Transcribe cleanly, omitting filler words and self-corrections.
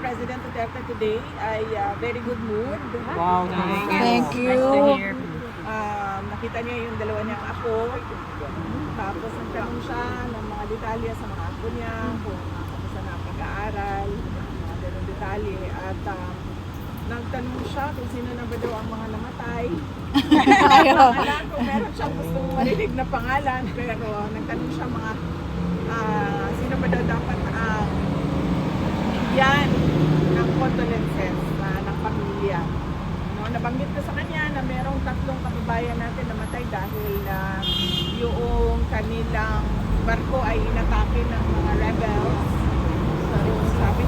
President Duterte today ay very good mood. Wow, thank you. Thank you. Nice to hear. Nakita niya yung dalawa niyang apo. Tapos nagtanong siya ng mga detalye sa mga apo niya, kung kamusta na ang pag-aaral, mga ganun detalye. At nagtanong siya kung sino na ba daw ang mga namatay. Pangalan, kung meron siyang gustong marinig na pangalan, pero nagtanong siya mga sino ba daw dapat ang bigyan ng condolences ng pamilya. No, nabanggit ko sa kanya na merong 3 kababayan natin namatay dahil yung kanilang barko ay inatake ng mga rebels. So sabi